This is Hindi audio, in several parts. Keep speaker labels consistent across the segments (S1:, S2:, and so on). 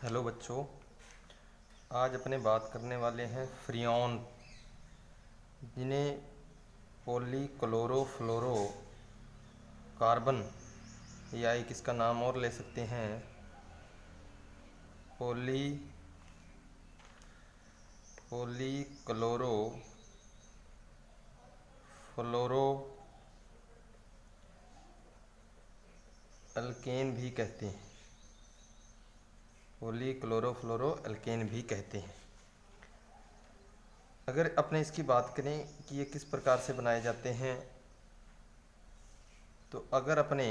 S1: हेलो बच्चों। आज अपने बात करने वाले हैं फ्रियोन, जिन्हें पॉलीक्लोरोफ्लोरो कार्बन या एक इसका नाम और ले सकते हैं पॉलीक्लोरो फ्लोरो अल्केन भी कहते हैं। पॉलीक्लोरोफ्लोरो अल्केन भी कहते हैं। अगर अपने इसकी बात करें कि ये किस प्रकार से बनाए जाते हैं, तो अगर अपने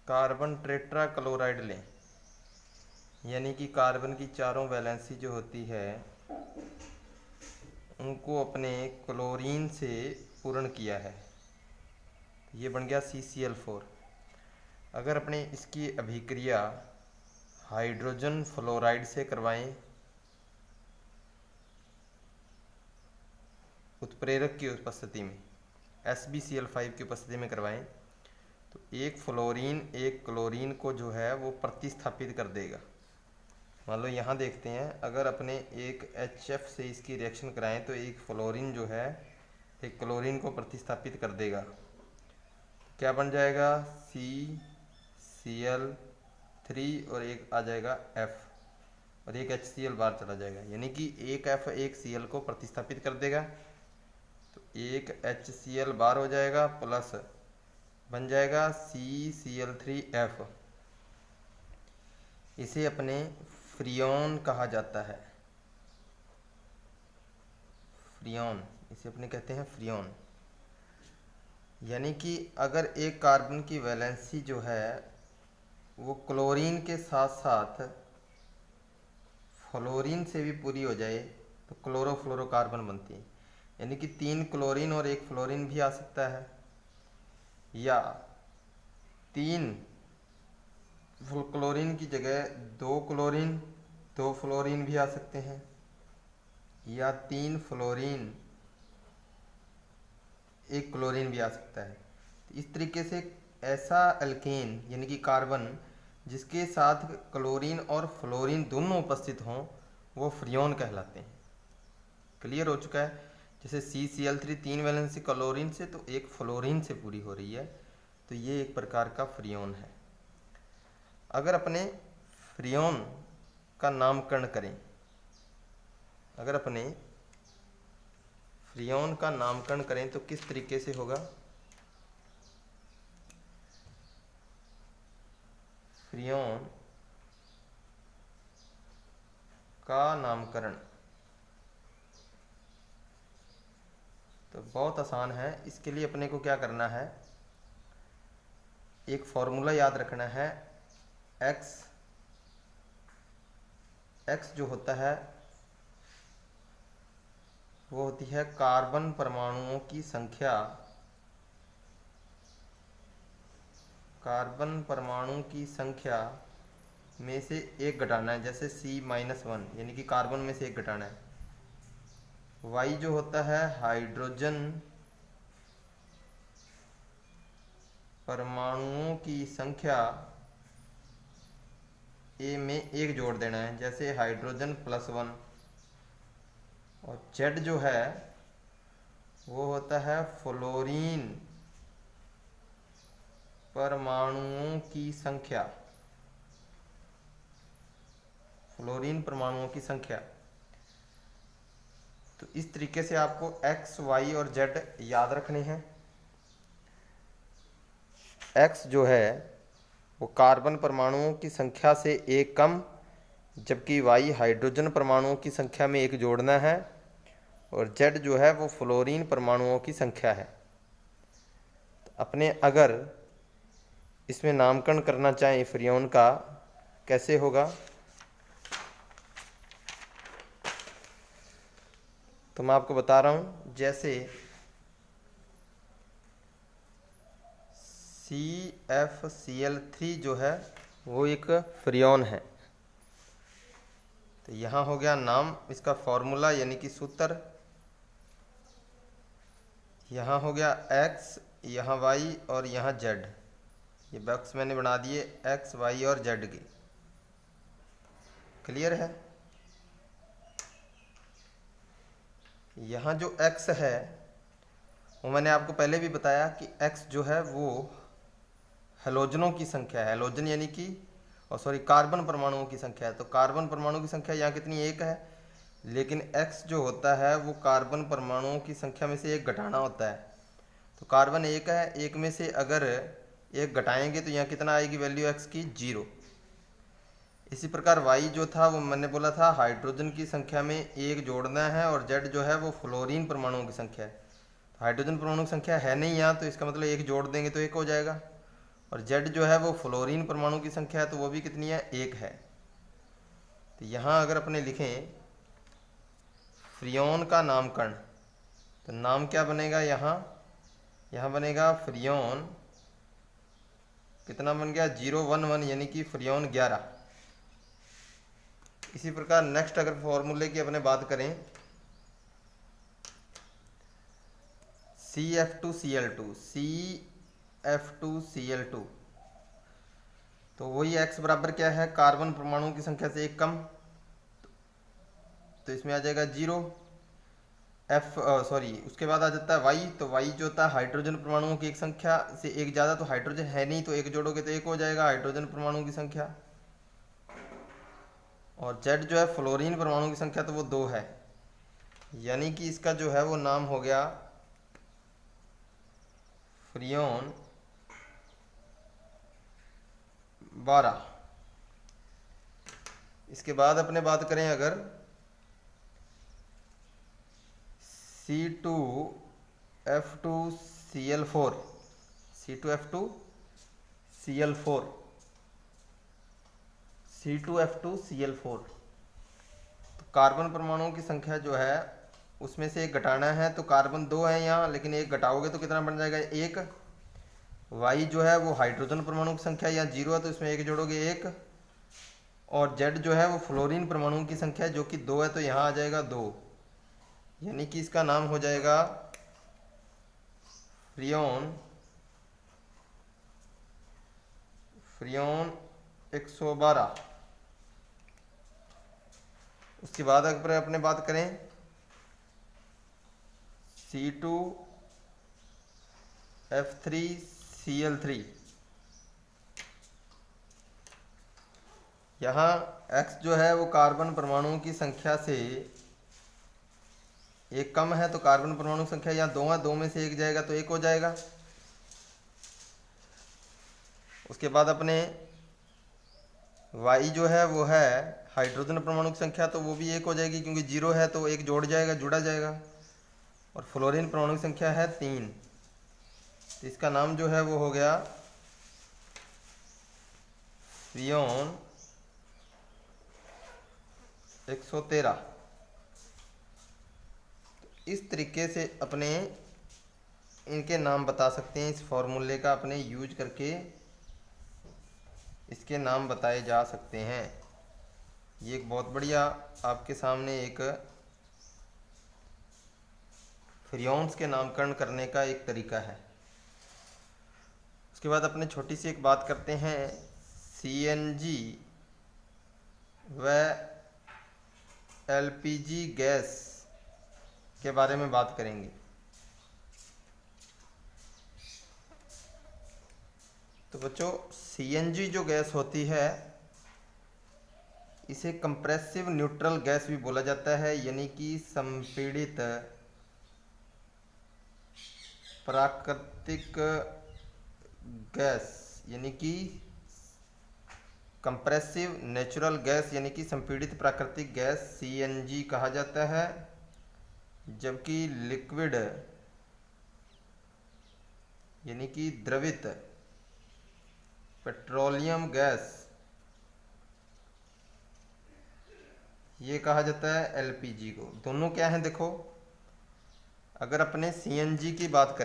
S1: कार्बन टेट्रा क्लोराइड लें, यानी कि कार्बन की चारों वैलेंसी जो होती है उनको अपने क्लोरीन से पूर्ण किया है, ये बन गया CCl4। अगर अपने इसकी अभिक्रिया हाइड्रोजन फ्लोराइड से करवाएं, उत्प्रेरक की उपस्थिति में SbCl5 की उपस्थिति में करवाएं, तो एक फ्लोरीन एक क्लोरीन को जो है वो प्रतिस्थापित कर देगा। मान लो यहाँ देखते हैं, अगर अपने एक HF से इसकी रिएक्शन कराएं तो एक फ्लोरीन जो है एक क्लोरीन को प्रतिस्थापित कर देगा। क्या बन जाएगा? CCl3 और एक आ जाएगा F और एक HCl बाहर चला जाएगा, यानी कि एक F एक Cl को प्रतिस्थापित कर देगा, तो एक HCl बाहर हो जाएगा, प्लस बन जाएगा CCl3F। इसे अपने फ्रियोन कहा जाता है। फ्रियोन, इसे अपने कहते हैं फ्रियोन। यानी कि अगर एक कार्बन की वैलेंसी जो है वो क्लोरीन के साथ साथ फ्लोरीन से भी पूरी हो जाए तो क्लोरोफ्लोरोकार्बन बनती है। यानी कि 3 क्लोरीन और 1 फ्लोरीन भी आ सकता है, या 3 क्लोरीन की जगह 2 क्लोरीन 2 फ्लोरीन भी आ सकते हैं, या 3 फ्लोरीन 1 क्लोरीन भी आ सकता है। तो इस तरीके से ऐसा अल्केन यानी कि कार्बन जिसके साथ क्लोरीन और फ्लोरीन दोनों उपस्थित हों वो फ्रियोन कहलाते हैं। क्लियर हो चुका है? जैसे CCl3 3 वैलेंसी क्लोरीन से तो 1 फ्लोरीन से पूरी हो रही है, तो ये एक प्रकार का फ्रियोन है। अगर अपने फ्रियोन का नामकरण करें, अगर अपने फ्रियोन का नामकरण करें तो किस तरीके से होगा? फ्रियोन का नामकरण तो बहुत आसान है। इसके लिए अपने को क्या करना है, एक फॉर्मूला याद रखना है। x जो होता है वो होती है कार्बन परमाणुओं की संख्या, कार्बन परमाणु की संख्या में से एक घटाना है, जैसे C-1 यानी कि कार्बन में से एक घटाना है। y जो होता है हाइड्रोजन परमाणुओं की संख्या A में एक जोड़ देना है, जैसे हाइड्रोजन +1। और Z जो है वो होता है फ्लोरीन परमाणुओं की संख्या, फ्लोरीन परमाणुओं की संख्या। तो इस तरीके से आपको x, y और z याद रखने हैं। x जो है वो कार्बन परमाणुओं की संख्या से एक कम, जबकि y हाइड्रोजन परमाणुओं की संख्या में एक जोड़ना है, और z जो है वो फ्लोरीन परमाणुओं की संख्या है। तो अपने अगर इसमें नामकरण करना चाहें फ्रियोन का, कैसे होगा? तो मैं आपको बता रहा हूँ, जैसे CFCl3 जो है वो एक फ्रियोन है, तो यहाँ हो गया नाम, इसका फॉर्मूला यानी कि सूत्र, यहाँ हो गया x, यहाँ y और यहाँ z। ये बॉक्स मैंने बना दिए x, y और z के। क्लियर है। यहाँ जो x है वो मैंने आपको पहले भी बताया कि x जो है वो हेलोजनों की संख्या है। हेलोजन यानी कि कार्बन परमाणुओं की संख्या है। तो कार्बन परमाणु की संख्या यहाँ कितनी, एक है। लेकिन x जो होता है वो कार्बन परमाणुओं की संख्या में से एक घटाना होता है। तो कार्बन एक है, एक में से अगर एक घटाएंगे तो यहाँ कितना आएगी वैल्यू x की, 0। इसी प्रकार y जो था वो मैंने बोला था हाइड्रोजन की संख्या में एक जोड़ना है, और z जो है वो फ्लोरीन परमाणुओं की संख्या है। तो हाइड्रोजन परमाणु की संख्या है नहीं यहाँ, तो इसका मतलब एक जोड़ देंगे तो एक हो जाएगा। और z जो है वो फ्लोरीन परमाणु की संख्या है, तो वो भी कितनी है, एक है। तो यहाँ अगर अपने लिखें फ्रियोन का नामकरण, तो नाम क्या बनेगा यहाँ बनेगा फ्रियोन, कितना बन गया, 011, यानी कि फ्रियोन 11। इसी प्रकार नेक्स्ट अगर फॉर्मूले की अपने बात करें, CF2Cl2, तो वही x बराबर क्या है, कार्बन परमाणुओं की संख्या से एक कम, तो इसमें आ जाएगा 0। उसके बाद आ जाता है y, तो y जो होता है हाइड्रोजन परमाणुओं की एक संख्या से एक ज़्यादा, तो हाइड्रोजन है नहीं तो एक जोड़ोगे तो एक हो जाएगा हाइड्रोजन परमाणुओं की संख्या। और z जो है फ्लोरीन परमाणु की संख्या, तो वो 2 है, यानी कि इसका जो है वो नाम हो गया फ्रियोन 12। इसके बाद अपने बात करें अगर C2F2Cl4, C2F2Cl4, तो कार्बन परमाणुओं की संख्या जो है उसमें से एक घटाना है, तो कार्बन 2 है यहाँ, लेकिन एक घटाओगे तो कितना बन जाएगा, एक। y जो है वो हाइड्रोजन परमाणु की संख्या यहाँ 0 है, तो इसमें एक जोड़ोगे एक। और z जो है वो फ्लोरीन परमाणुओं की संख्या है जो कि 2 है, तो यहाँ आ जाएगा 2, यानी कि इसका नाम हो जाएगा फ्रियोन 112। उसके बाद अगर अपने बात करें C2F3Cl3, यहाँ x जो है वो कार्बन परमाणुओं की संख्या से एक कम है, तो कार्बन परमाणु की संख्या यहाँ 2 है, 2 में से एक जाएगा तो एक हो जाएगा। उसके बाद अपने y जो है वो है हाइड्रोजन परमाणु की संख्या, तो वो भी एक हो जाएगी क्योंकि 0 है तो एक जुड़ा जाएगा। और फ्लोरीन परमाणु की संख्या है 3, तो इसका नाम जो है वो हो गया फ्रियोन 113। इस तरीके से अपने इनके नाम बता सकते हैं, इस फॉर्मूले का अपने यूज करके इसके नाम बताए जा सकते हैं। ये एक बहुत बढ़िया आपके सामने एक फ्रियोन्स के नामकरण करने का एक तरीका है। उसके बाद अपने छोटी सी एक बात करते हैं, CNG व LPG गैस के बारे में बात करेंगे। तो बच्चों CNG जो गैस होती है इसे कंप्रेसिव न्यूट्रल गैस भी बोला जाता है, यानी कि संपीड़ित प्राकृतिक गैस, यानी कि कंप्रेसिव नेचुरल गैस, यानी कि संपीड़ित प्राकृतिक गैस CNG कहा जाता है। जबकि लिक्विड यानी कि द्रवित पेट्रोलियम गैस ये कहा जाता है LPG को। दोनों क्या हैं देखो, अगर अपने CNG की बात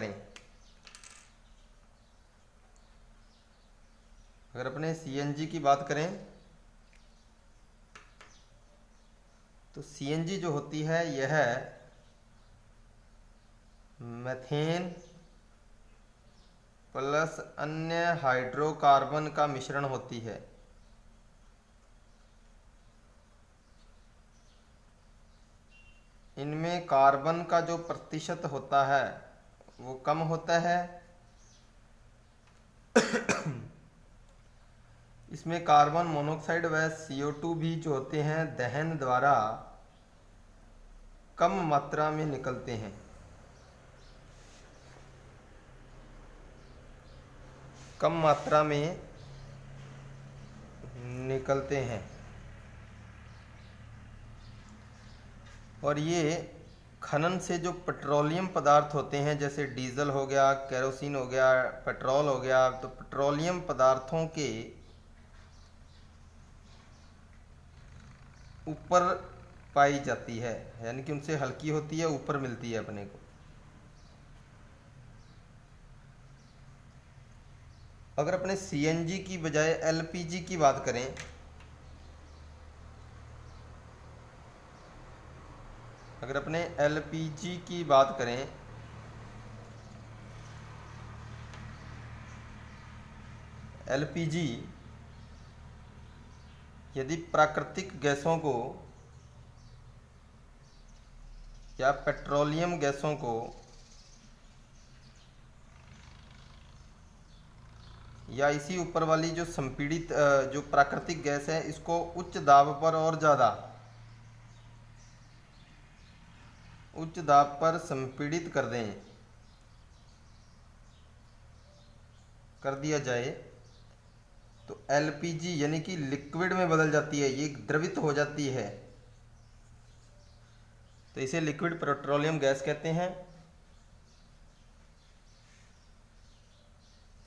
S1: करें, तो CNG जो होती है यह मीथेन प्लस अन्य हाइड्रोकार्बन का मिश्रण होती है। इनमें कार्बन का जो प्रतिशत होता है वो कम होता है। इसमें कार्बन मोनोऑक्साइड व CO2 भी जो होते हैं दहन द्वारा कम मात्रा में निकलते हैं। कम मात्रा में निकलते हैं और ये खनन से जो पेट्रोलियम पदार्थ होते हैं जैसे डीजल हो गया, केरोसिन हो गया, पेट्रोल हो गया, तो पेट्रोलियम पदार्थों के ऊपर पाई जाती है, यानी कि उनसे हल्की होती है, ऊपर मिलती है अपने को। अगर अपने CNG की बजाय LPG की बात करें, अगर अपने LPG की बात करें LPG यदि प्राकृतिक गैसों को या पेट्रोलियम गैसों को या इसी ऊपर वाली जो संपीड़ित जो प्राकृतिक गैस है इसको उच्च दाब पर और ज़्यादा उच्च दाब पर संपीड़ित कर दिया जाए तो LPG यानी कि लिक्विड में बदल जाती है, ये द्रवित हो जाती है, तो इसे लिक्विड पेट्रोलियम गैस कहते हैं।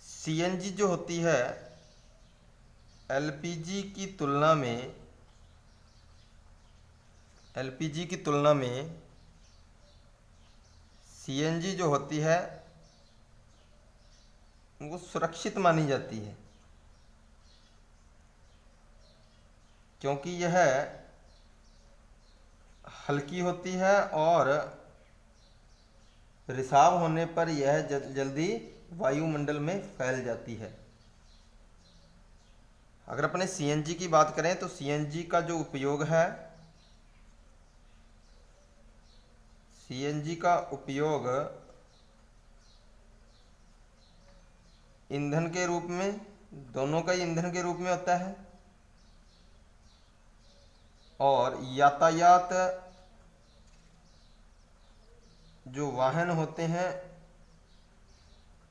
S1: CNG जो होती है LPG की तुलना में CNG जो होती है वो सुरक्षित मानी जाती है, क्योंकि यह हल्की होती है और रिसाव होने पर यह जल्दी वायुमंडल में फैल जाती है। अगर अपने CNG की बात करें तो CNG का जो उपयोग है, CNG का उपयोग ईंधन के रूप में, दोनों का ही ईंधन के रूप में होता है, और यातायात जो वाहन होते हैं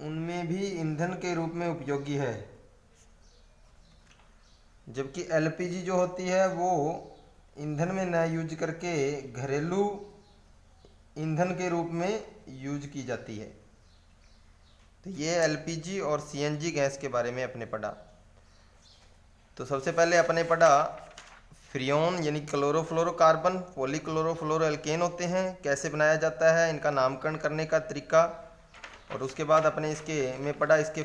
S1: उनमें भी ईंधन के रूप में उपयोगी है। जबकि LPG जो होती है वो ईंधन में न यूज करके घरेलू ईंधन के रूप में यूज की जाती है। तो ये LPG और CNG गैस के बारे में अपने पढ़ा। तो सबसे पहले अपने पढ़ा फ्रियोन यानी क्लोरोफ्लोरोकार्बन पॉलीक्लोरोफ्लोरो एल्केन होते हैं, कैसे बनाया जाता है, इनका नामकरण करने का तरीका, और उसके बाद अपने इसके में पढ़ा इसके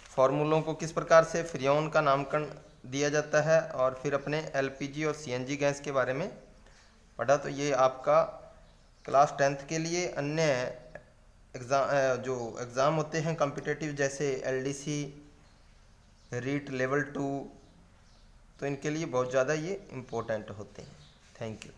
S1: फार्मूलों को किस प्रकार से फ्रियोन का नामकरण दिया जाता है, और फिर अपने LPG और CNG गैस के बारे में पढ़ा। तो ये आपका क्लास 10th के लिए अन्य एग्ज़ाम होते हैं कॉम्पिटिटिव जैसे LDC, रीट लेवल 2, तो इनके लिए बहुत ज़्यादा ये इम्पोर्टेंट होते हैं। Thank you.